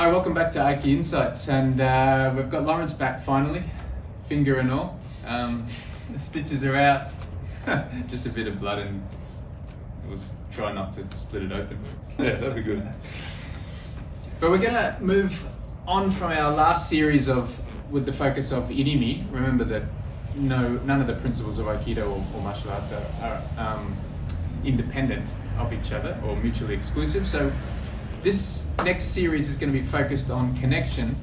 Hi, welcome back to Aiki Insights, and we've got Lawrence back finally, finger and all. The stitches are out, just a bit of blood, and we'll try not to split it open. Yeah, that'd be good. But we're going to move on from our last series with the focus of irimi. Remember that none of the principles of Aikido or martial arts are independent of each other or mutually exclusive. So this next series is going to be focused on connection,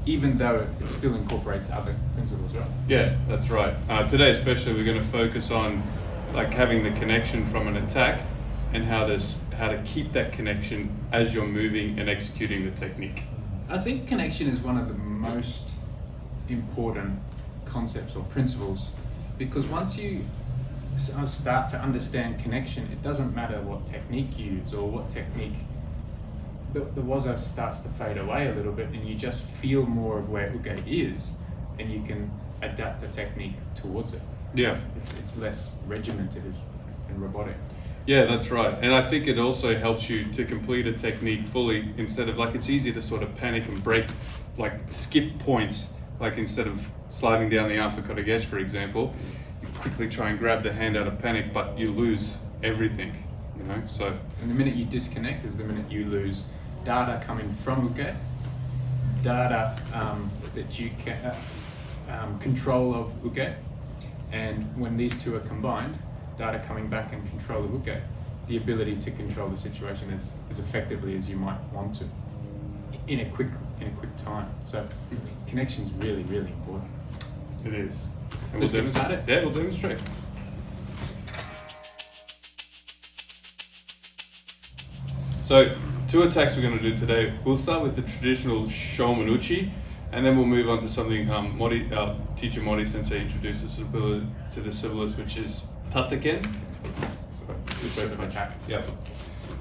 even though it still incorporates other principles, right? Yeah, that's right. Today especially we're going to focus on like having the connection from an attack and how to keep that connection as you're moving and executing the technique. I think connection is one of the most important concepts or principles, because once you start to understand connection, it doesn't matter what technique you use or what technique, the waza starts to fade away a little bit, and you just feel more of where uke is, and you can adapt the technique towards it. Yeah. It's less regimented and robotic. Yeah, that's right. And I think it also helps you to complete a technique fully, instead of like, it's easy to sort of panic and break, like skip points, like instead of sliding down the arm for kotegaeshi, for example, you quickly try and grab the hand out of panic, but you lose everything, you know, so. And the minute you disconnect is the minute you lose data coming from uke, data that you can control of uke, and when these two are combined, data coming back and control of uke, the ability to control the situation as effectively as you might want to in a quick time. So connection's really, really important. It is. And Let's get started. Yeah, we'll demonstrate. So, two attacks we're going to do today. We'll start with the traditional shomen uchi, and then we'll move on to something teacher Mori Sensei introduces to the syllabus, which is Tateken. So this sort of attack. Yep.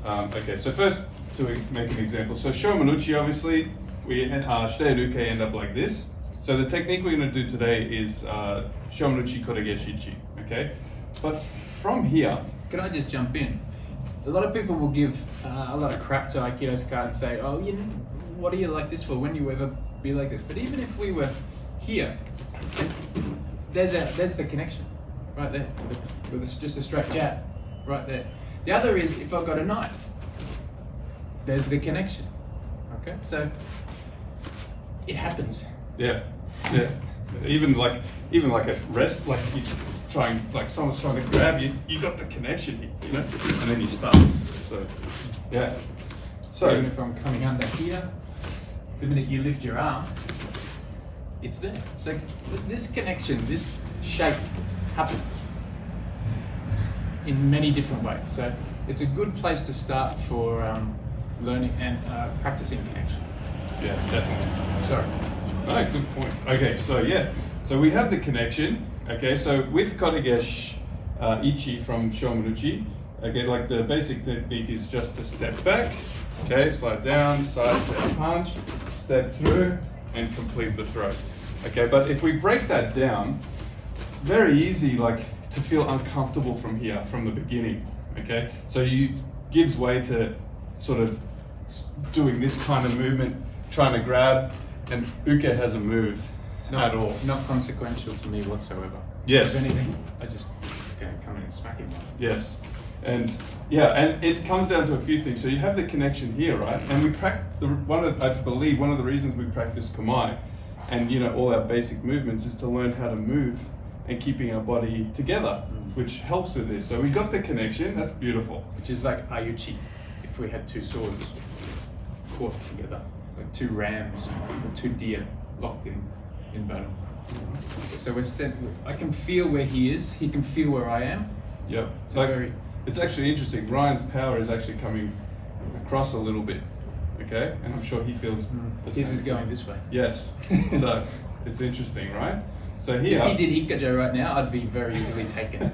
Okay, so first, to make an example. So shomen uchi, obviously, shite and uke end up like this. So the technique we're going to do today is shomen uchi kotegaeshi, okay? But from here... Can I just jump in? A lot of people will give a lot of crap to Aikido's card and say, oh, what are you like this for? When you ever be like this? But even if we were here, there's the connection right there with just a straight jab right there. The other is if I've got a knife, there's the connection. Okay, so it happens. Yeah, yeah. Even like at rest, like it's trying, like someone's trying to grab you, you got the connection, you know, and then you stop. So, yeah. So even if I'm coming under here, the minute you lift your arm, it's there. So this connection, this shape happens in many different ways. So it's a good place to start for learning and practicing connection. yeah, definitely. Sorry. No, good point. Okay, so yeah, so we have the connection. Okay, so with kotegaeshi ichi from shomen uchi, okay, like the basic technique is just to step back, okay, slide down, side step punch, step through, and complete the throw. Okay, but if we break that down, very easy, like to feel uncomfortable from here, from the beginning. Okay, so you gives way to sort of doing this kind of movement, trying to grab. And uke hasn't moved at all. Not consequential to me whatsoever. Yes. If anything, I just come in and smack him. Yes. And yeah, and it comes down to a few things. So you have the connection here, right? And we I believe one of the reasons we practice kamae and all our basic movements is to learn how to move and keeping our body together, which helps with this. So we got the connection, that's beautiful. Which is like uchi, if we had two swords caught together. Like two rams or two deer locked in battle. So we're set. I can feel where he is. He can feel where I am. Yep. It's actually interesting. Ryan's power is actually coming across a little bit. Okay, and I'm sure he feels. His is going this way. Yes. So it's interesting, right? So here. If he did ikajo right now, I'd be very easily taken.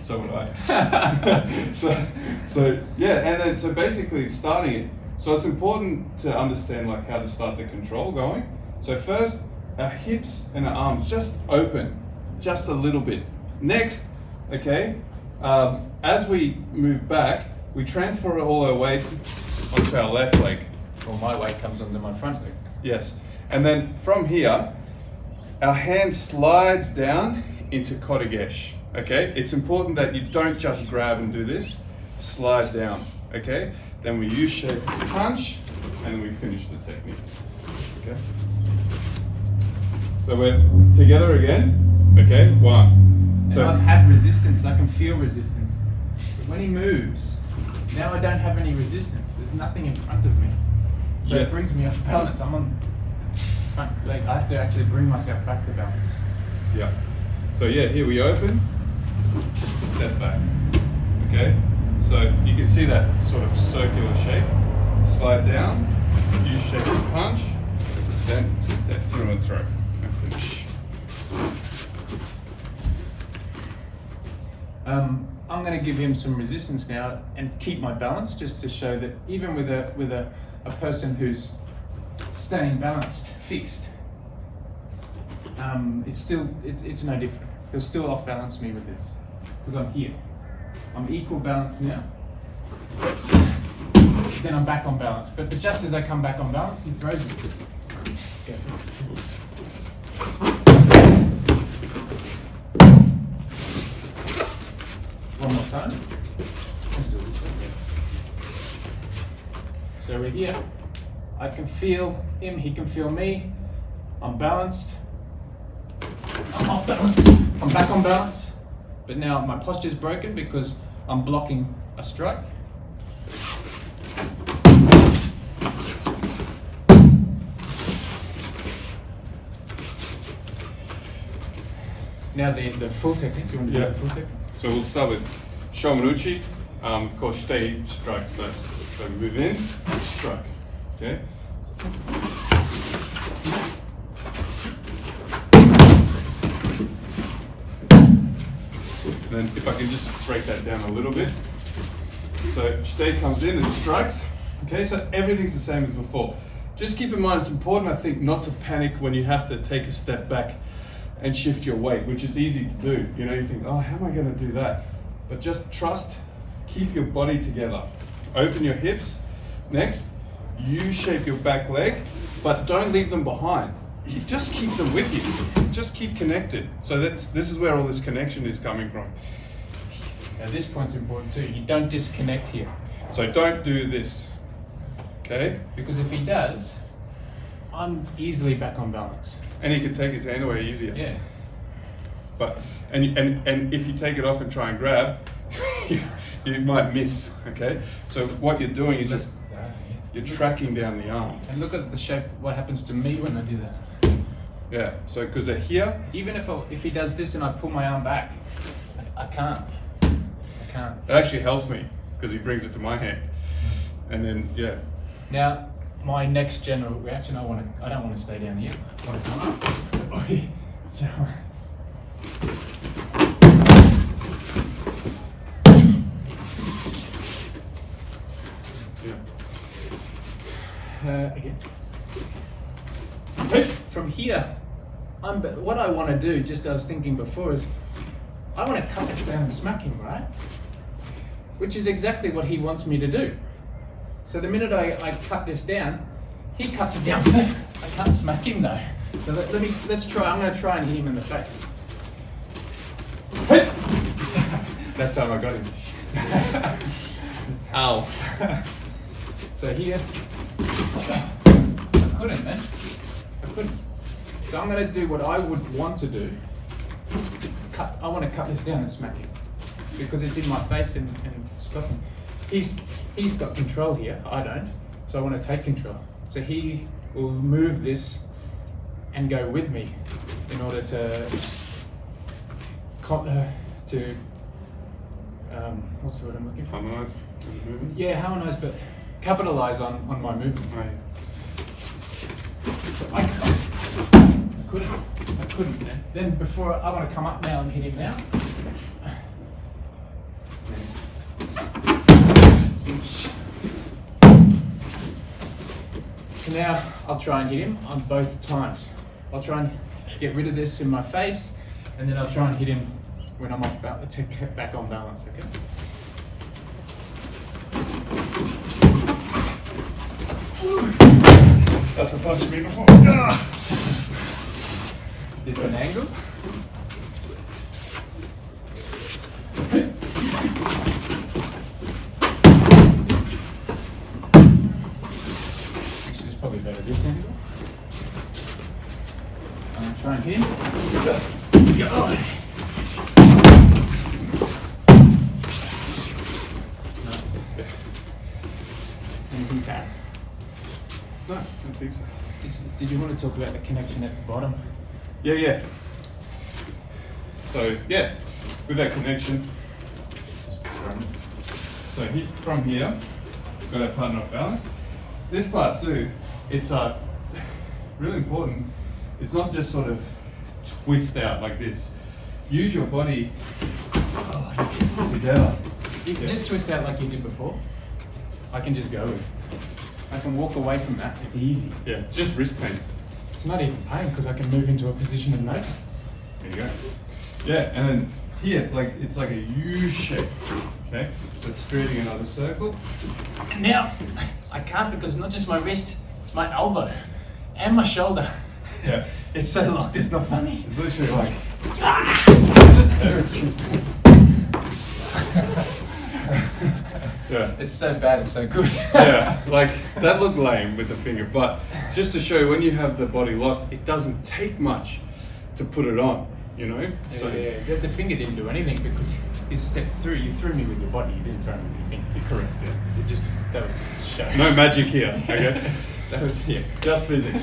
So would I. so yeah, and then so basically starting it. So it's important to understand like how to start the control going. So first, our hips and our arms just open, just a little bit. Next, okay, as we move back, we transfer all our weight onto our left leg. Well, my weight comes onto my front leg. Yes. And then from here, our hand slides down into kotegaeshi. Okay? It's important that you don't just grab and do this. Slide down. Okay? Then we U-shape punch, and then we finish the technique. Okay? So we're together again. Okay? 1. And So I have resistance, I can feel resistance. But when he moves, now I don't have any resistance. There's nothing in front of me. So Yeah. it brings me off balance. I'm on front leg. I have to actually bring myself back to balance. yeah. So yeah, here we open, step back. Okay? So you can see that sort of circular shape. Slide down, U-shape punch, then step through and throw, and finish. I'm going to give him some resistance now and keep my balance, just to show that even with a person who's staying balanced, fixed, it's no different. He'll still off balance me with this because I'm here. I'm equal balance now. Then I'm back on balance. But just as I come back on balance, he throws me. Okay. One more time. Let's do it this way. So we're here. I can feel him, he can feel me. I'm balanced. I'm off balance. I'm back on balance. But now my posture's broken because I'm blocking a strike. Now the full technique. Do you want to do the full technique? So we'll start with shomen uchi. Of course, stay strikes first. So move in, strike. Okay. Then if I can just break that down a little bit. So stay comes in and strikes. Okay, so everything's the same as before. Just keep in mind, it's important, I think, not to panic when you have to take a step back and shift your weight, which is easy to do. You know, you think, oh, how am I going to do that? But just trust, keep your body together. Open your hips. Next, U-shape your back leg, but don't leave them behind. Just keep them with you. Just keep connected. So this is where all this connection is coming from. Now this point's important too. You don't disconnect here. So don't do this. Okay? Because if he does, I'm easily back on balance. And he can take his hand away easier. Yeah. But and if you take it off and try and grab, you might miss. Okay? So what you're doing is just you're tracking down the arm. And look at the shape. What happens to me when I do that? Yeah. So because they're here. Even if he does this and I pull my arm back, I can't. I can't. It actually helps me because he brings it to my hand. And then yeah. Now my next general reaction, I don't want to stay down here. I want to come up. So. Again. From here, what I want to do, just as I was thinking before, is I want to cut this down and smack him, right? Which is exactly what he wants me to do. So the minute I cut this down, he cuts it down. I can't smack him though. So let's try. I'm going to try and hit him in the face. That's how I got him. Ow. So here. I couldn't, man. I couldn't. So I'm going to do what I would want to do. I want to cut this down and smack him. Because it's in my face and stop him. He's got control here, I don't. So I want to take control. So he will move this and go with me in order to what's the word I'm looking for? Harmonise the movement. Yeah, harmonise, but capitalize on my movement. Right. So I couldn't. Then before I want to come up now and hit him now. So now I'll try and hit him on both times. I'll try and get rid of this in my face, and then I'll try and hit him when I'm off balance, to get back on balance. Okay. That's what punched me before. Different angle. This is probably better this angle. I'm gonna try and hit him. Go. Nice. Anything bad? No, I don't think so. Did you want to talk about the connection at the bottom? Yeah. So yeah, with that connection, so from here, we've got our partner off balance. This part too, it's really important. It's not just sort of twist out like this. Use your body together. You can just twist out like you did before. I can just go. I can walk away from that. It's easy. Yeah, it's just wrist pain. It's not even pain because I can move into a position of no pain. There you go. Yeah, and then here, like it's like a U shape. Okay, so it's creating another circle. Now, I can't because not just my wrist, it's my elbow and my shoulder. Yeah, It's so locked, it's not funny. it's literally like. Yeah. It's so bad, it's so good. Yeah, like that looked lame with the finger, but just to show you, when you have the body locked, it doesn't take much to put it on, you know? Yeah, the finger didn't do anything because you stepped through, you threw me with your body, you didn't throw me with your finger. You're correct, yeah. That was just a show. No magic here, okay? That was here. Just physics.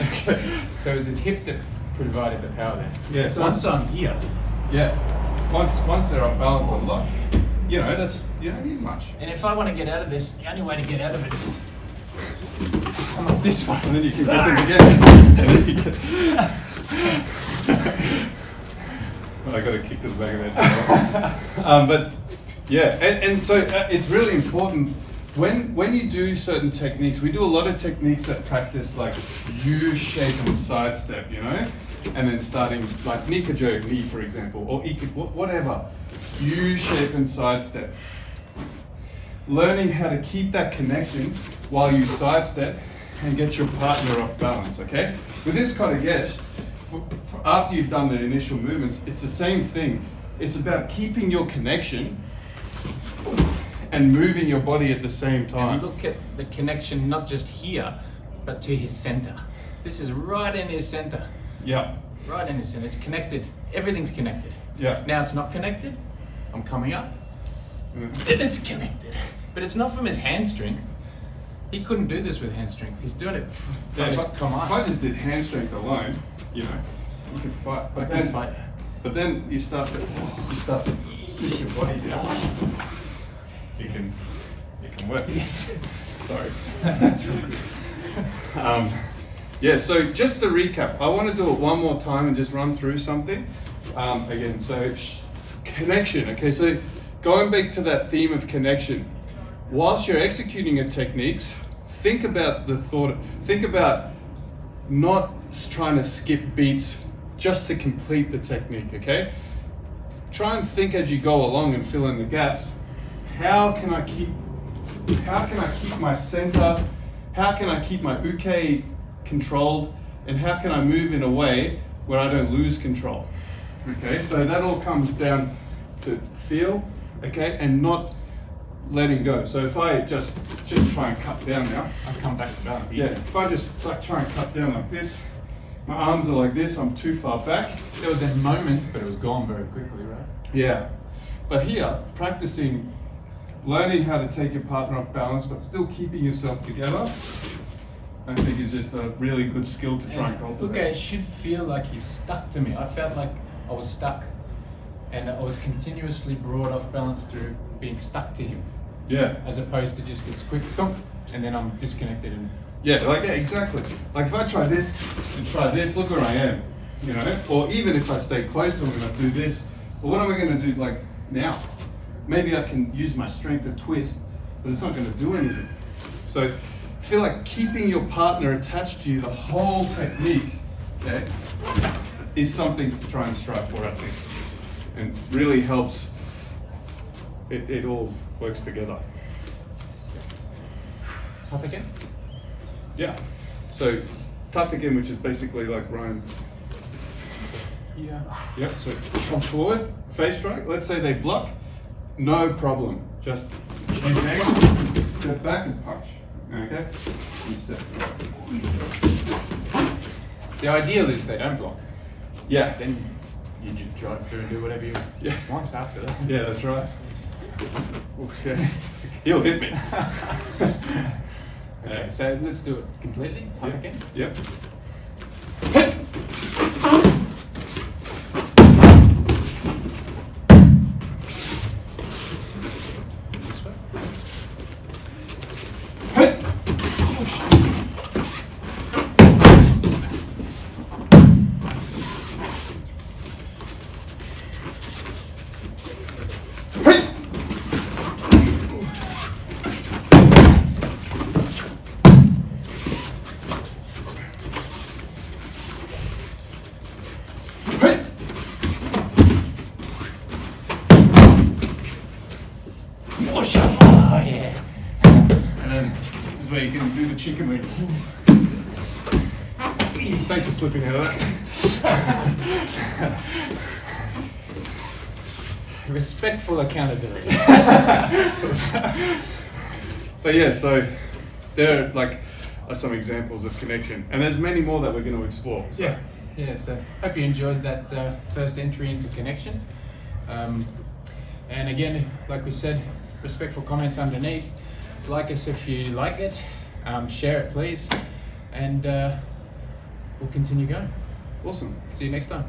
So it was his hip that provided the power there. Yeah, so Once I'm here, Yeah, once they're off balance and locked, you know, you don't need much. and if I want to get out of this, the only way to get out of it is to come up this way. And then you can get them again. And then you can... Well, I got a kick to the back of that. But yeah, and so it's really important when you do certain techniques. We do a lot of techniques that practice like U shape and sidestep, you know, and then starting like Nikajo knee, for example, or whatever, U shape and sidestep. Learning how to keep that connection while you sidestep and get your partner off balance. Okay, with this kotegaeshi, after you've done the initial movements, it's the same thing. It's about keeping your connection and moving your body at the same time. And you look at the connection not just here, but to his center. This is right in his center. Yeah. Right in his center. It's connected. Everything's connected. Yeah. Now it's not connected. I'm coming up. Then it's connected. But it's not from his hand strength. He couldn't do this with hand strength. He's doing it from his If command. I just did hand strength alone, you know, you could fight. I can fight. But then you start to sit your body down. It can work. Yes. Sorry. That's really good. Yeah, so just to recap, I want to do it one more time and just run through something. Again, so connection. Okay, so going back to that theme of connection, whilst you're executing your techniques, think about not trying to skip beats just to complete the technique, okay? Try and think as you go along and fill in the gaps. How can I keep my center? How can I keep my uchi controlled? And how can I move in a way where I don't lose control? Okay, so that all comes down to feel, okay, and not letting go. So if I just try and cut down now, I'll come back to balance. yeah, if I just like try and cut down like this, my arms are like this, I'm too far back. There was a moment, but it was gone very quickly, right? Yeah, but here, practicing, learning how to take your partner off balance, but still keeping yourself together, I think is just a really good skill to try and cultivate. Okay, it should feel like he's stuck to me. I felt like I was stuck, and I was continuously brought off balance through being stuck to him, Yeah, as opposed to just this quick thump, and then I'm disconnected and yeah, exactly. Like if I try this and try this, look where I am, you know? Or even if I stay close to him and I do this, but what am I gonna do like now? Maybe I can use my strength to twist, but it's not gonna do anything. So I feel like keeping your partner attached to you the whole technique, okay, is something to try and strive for, I think. And really helps, it all works together. Tateken? Yeah. So Tateken, which is basically like Ryan. Yeah. Yep. So come forward, face strike. Let's say they block. No problem. Just change angle, step back and punch. Okay. And step forward. The ideal is they don't block. Yeah. Then you just drive through and do whatever you want after that. Yeah, that's right. Oh shit. He'll hit me. Okay, so let's do it completely. Tateken. Yep. This way. Oh yeah. And then this is where you can do the chicken wing. Thanks for slipping out of that. Respectful accountability. But yeah, so there are some examples of connection, and there's many more that we're going to explore. So. Yeah. So hope you enjoyed that first entry into connection. And again, like we said, respectful comments underneath. Like us if you like it. Share it, please. And we'll continue going. Awesome. See you next time.